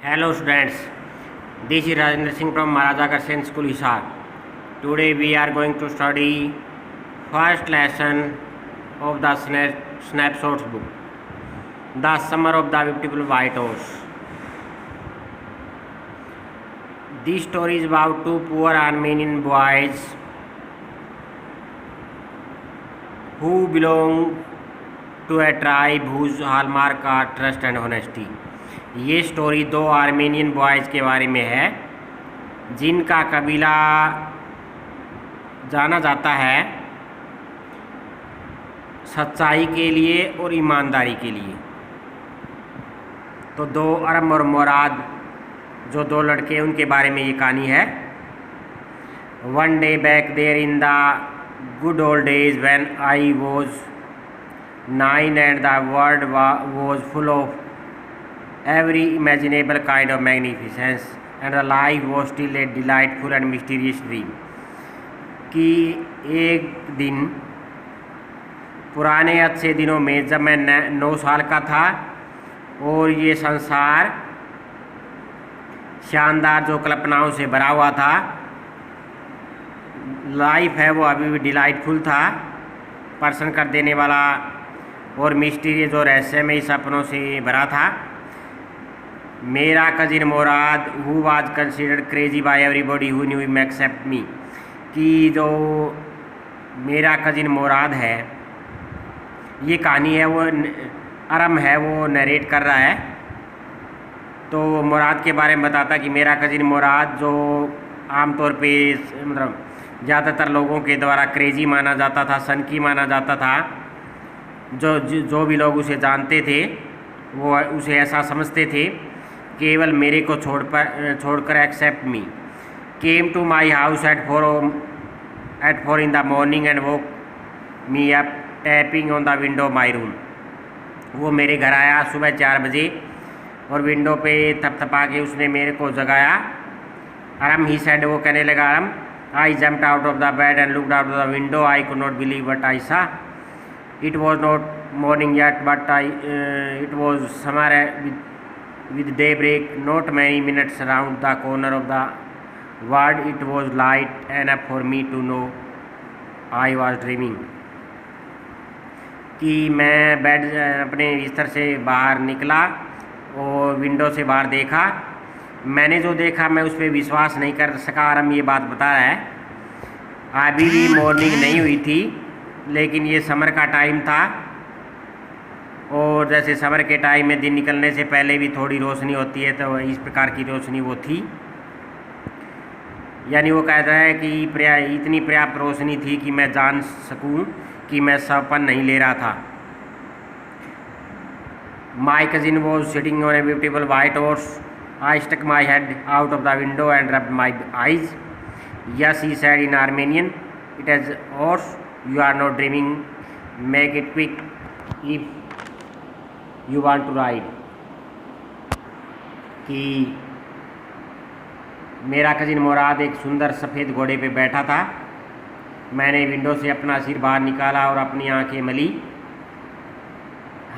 Hello students, this is Rajendra Singh from Maharaja Agrasen School Hisar. Today we are going to study first lesson of the snapshots book, The Summer of the Beautiful White Horse. This story is about two poor Armenian boys who belong to a tribe whose hallmark are trust and honesty. ये story दो Armenian boys के बारे में है जिनका कबीला जाना जाता है सच्चाई के लिए और ईमानदारी के लिए। तो दो अरम और मुराद जो दो लड़के उनके बारे में ये कहानी है। One day back there in the good old days when I was 9 and the world was full of every imaginable kind of magnificence and the life was still a delightful and mysterious dream। कि एक दिन पुराने अच्छे दिनों में जब मैं 9 साल का था और ये संसार शानदार जो कल्पनाओं से भरा हुआ था, लाइफ है वो अभी भी डिलाइटफुल था, प्रसन्न कर देने वाला और मिस्टीरियस और रहस्यमय सपनों से भरा था। मेरा cousin Mourad who was considered crazy by everybody who knew him except me, कि जो मेरा कजिन मुराद है, ये कहानी है वो अरम है वो नरेट कर रहा है। तो मुराद के बारे में बताता कि मेरा कजिन मुराद जो आमतौर पे मतलब ज़्यादातर लोगों के द्वारा क्रेजी माना जाता था, सनकी माना जाता था। जो भी लोग उसे जानते थे वो उसे ऐसा समझते थे केवल मेरे को छोड़कर except me. Came to my house at 4 in the morning and woke me up tapping on the window my room. वो मेरे घर आया सुबह 4 बजे और विंडो पे थपथपा के उसने मेरे को जगाया। अरम ही सेड, वो कहने लगा अरम, I jumped out of the bed and looked out of the window. I could not believe what I saw. It was not morning yet, but it was summer with daybreak. Not many minutes around the corner of the world, it was light enough for me to know I was dreaming। कि मैं bed अपने बिस्तर से बाहर निकला और window से बाहर देखा। मैंने जो देखा मैं उस पर विश्वास नहीं कर सका। आराम ये बात बता रहा है अभी भी मॉर्निंग नहीं हुई थी, लेकिन ये समर का टाइम था और जैसे समर के टाइम में दिन निकलने से पहले भी थोड़ी रोशनी होती है, तो इस प्रकार की रोशनी वो थी। यानी वो कह रहा है कि इतनी पर्याप्त रोशनी थी कि मैं जान सकूं कि मैं सपन नहीं ले रहा था। My cousin was sitting on a beautiful white horse. I stuck my head out of the window and rubbed my eyes. Yes he said in Armenian, it is horse, you are not dreaming, make it quick if you want to ride। कि मेरा cousin मुराद एक सुंदर सफ़ेद घोड़े पे बैठा था। मैंने विंडो से अपना सिर बाहर निकाला और अपनी आंखें मली।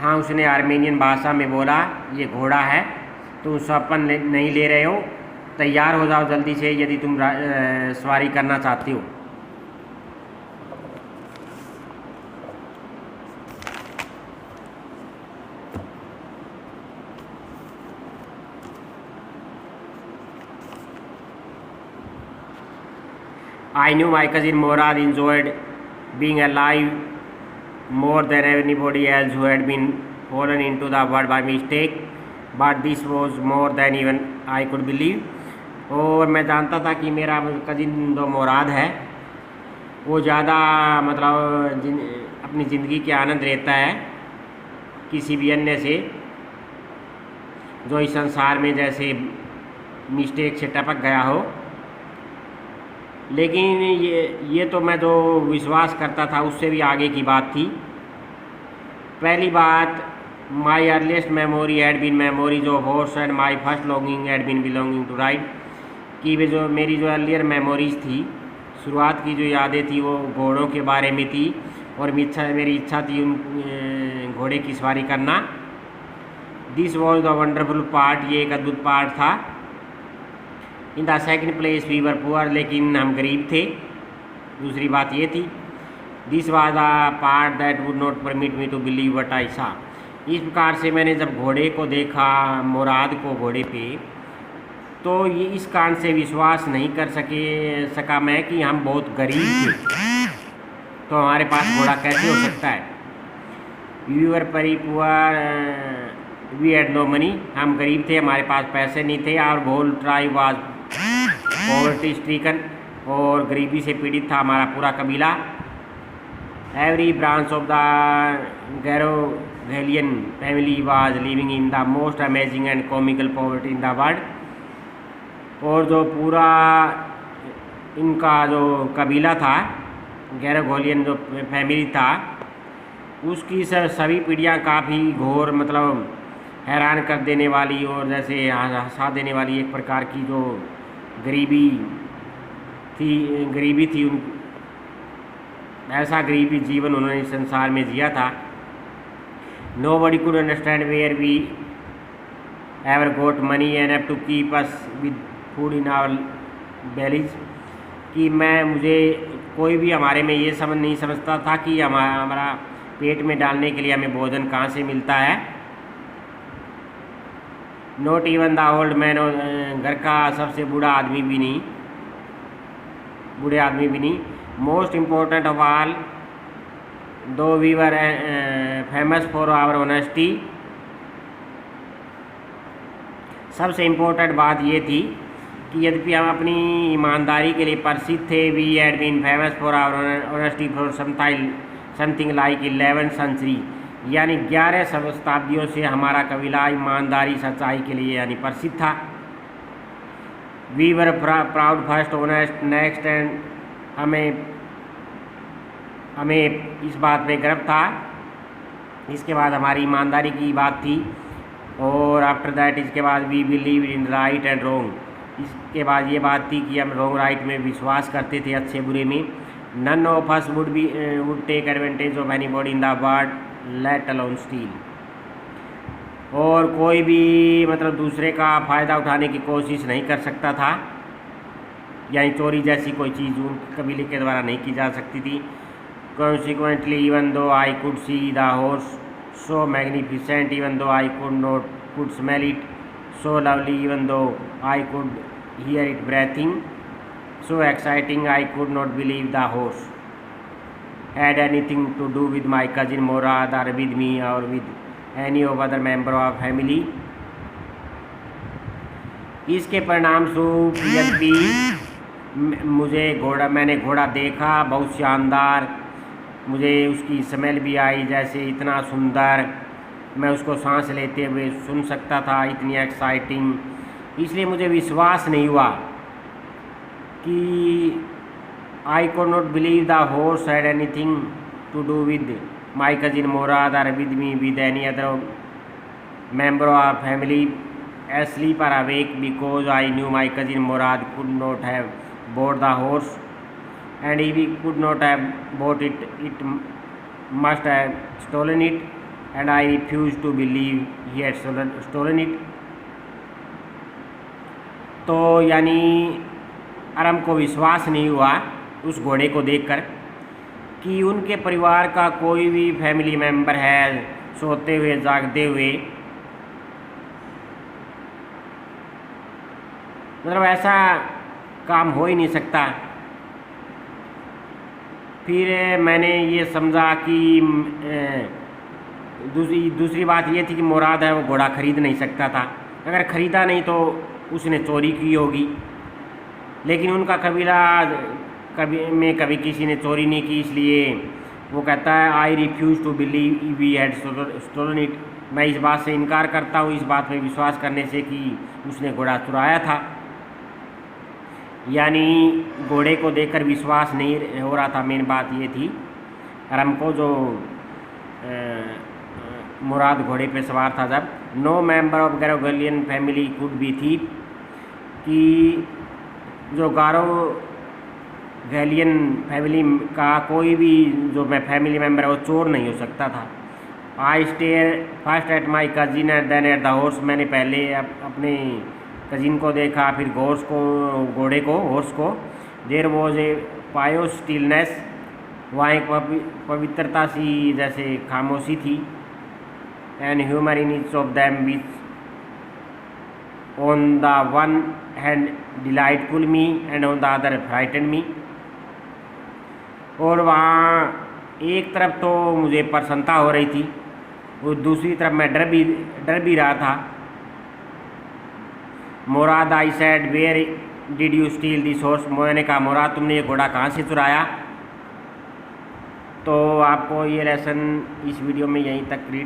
हाँ, उसने आर्मेनियन भाषा में बोला, ये घोड़ा है, तुम सपन नहीं ले रहे हो, तैयार हो जाओ जल्दी से यदि तुम सवारी करना चाहते हो। I knew my cousin Murad enjoyed being alive more than anybody else who had been fallen into the world by mistake, but this was more than even I could believe। और मैं जानता था कि मेरा कजिन जो मुराद है वो ज़्यादा मतलब अपनी ज़िंदगी के आनंद लेता है किसी भी अन्य से जो इस संसार में जैसे मिस्टेक से टपक गया हो। लेकिन ये तो मैं जो विश्वास करता था उससे भी आगे की बात थी। पहली बात, my earliest memory had been memories of horse and my first longing had been belonging to ride. कि वे जो मेरी जो अर्लियर मेमोरीज थी, शुरुआत की जो यादें थी वो घोड़ों के बारे में थी और मेरी इच्छा थी उन घोड़े की सवारी करना। This was the wonderful part, ये एक अद्भुत पार्ट था। In the second place we were poor, लेकिन हम गरीब थे, दूसरी बात ये थी। This was the part that would not permit me to believe what I saw. इस प्रकार से मैंने जब घोड़े को देखा, मुराद को घोड़े पे, तो ये इस कारण से विश्वास नहीं कर सका मैं कि हम बहुत गरीब थे, तो हमारे पास घोड़ा कैसे हो सकता है। We were very poor, we had no money, हम गरीब थे, हमारे पास पैसे नहीं थे। और whole tribe was poverty stricken, और गरीबी से पीड़ित था हमारा पूरा कबीला। Every branch of the Garoghlanian family was living in the most amazing and comical poverty in the world. और जो पूरा इनका जो कबीला था, गैरोगेलियन जो फैमिली था, उसकी सभी पीढ़ियाँ काफ़ी घोर, मतलब हैरान कर देने वाली और जैसे हंसा देने वाली एक प्रकार की जो गरीबी थी उन, ऐसा गरीबी जीवन उन्होंने संसार में जिया था। Nobody could understand where we ever got money enough to keep us with food in our bellies, कि मुझे कोई भी हमारे में ये नहीं समझता था कि हमारा पेट में डालने के लिए हमें भोजन कहाँ से मिलता है। Not even the old man, घर का सबसे बूढ़े आदमी भी नहीं। Most important of all, though we were famous for our honesty, सबसे इम्पोर्टेंट बात ये थी कि यद्यपि हम अपनी ईमानदारी के लिए प्रसिद्ध थे, we had been famous for our honesty for something like 11th century, यानी 11 शताब्दियों से हमारा कबीला ईमानदारी सच्चाई के लिए यानी प्रसिद्ध था। We were proud first honest next, and हमें इस बात पे गर्व था, इसके बाद हमारी ईमानदारी की बात थी। और आफ्टर दैट, इसके बाद we believe in right and wrong, इसके बाद ये बात थी कि हम रॉन्ग राइट में विश्वास करते थे, अच्छे बुरे में। None of us would take advantage of anybody in the world, let alone steal, और कोई भी मतलब दूसरे का फ़ायदा उठाने की कोशिश नहीं कर सकता था, यानी चोरी जैसी कोई चीज़ उन कबीले के द्वारा नहीं की जा सकती थी। Consequently even though I could see the horse so magnificent, even though I could smell it so lovely, even though I could hear it breathing so exciting, I could not believe the horse had anything to do with my cousin Morad or with me or with any of other member of family. इसके परिणाम स्वरूप यद्यपि मैंने घोड़ा देखा, बहुत शानदार, मुझे उसकी स्मेल भी आई, जैसे इतना सुंदर, मैं उसको सांस लेते हुए सुन सकता था, इतनी एक्साइटिंग, इसलिए मुझे विश्वास नहीं हुआ कि I could not believe the horse had anything to do with my cousin Mourad और with me with any other member of family asleep or awake, because I knew my cousin Morad could not have bought the horse, and if he could not have bought it, it must have stolen it, and I refused to believe he had stolen it. तो यानी अरम को विश्वास नहीं हुआ उस घोड़े को देखकर कि उनके परिवार का कोई भी फैमिली मेंबर है सोते हुए जागते हुए, मतलब ऐसा काम हो ही नहीं सकता। फिर मैंने ये समझा कि दूसरी बात ये थी कि मुराद है वो घोड़ा ख़रीद नहीं सकता था, अगर ख़रीदा नहीं तो उसने चोरी की होगी, लेकिन उनका कबीला कभी किसी ने चोरी नहीं की, इसलिए वो कहता है I refuse to believe we had stolen it, मैं इस बात से इनकार करता हूँ, इस बात पे विश्वास करने से कि उसने घोड़ा चुराया था। यानी घोड़े को देखकर विश्वास नहीं हो रहा था। मेन बात ये थी अरम को, जो मुराद घोड़े पे सवार था जब, no member of Garoghlanian family could be thief, कि जो गैरोगेलियन फैमिली का कोई भी जो फैमिली मेंबर है वो चोर नहीं हो सकता था। I stare first at my cousin and then at the horse. मैंने पहले अपने कजिन को देखा, फिर घोड़े को, हॉर्स को। देर वॉज ए पायो स्टिलनेस, वहाँ एक पवित्रता सी, जैसे खामोशी थी। And humour in each of them which on the one hand delightful me and on the other frighten me. और वहाँ एक तरफ तो मुझे प्रसन्नता हो रही थी और दूसरी तरफ मैं डर भी रहा था। Mourad, I said, where did you steal this horse. मैंने कहा, मुराद तुमने ये घोड़ा कहाँ से चुराया। तो आपको ये लेसन इस वीडियो में यहीं तक रीड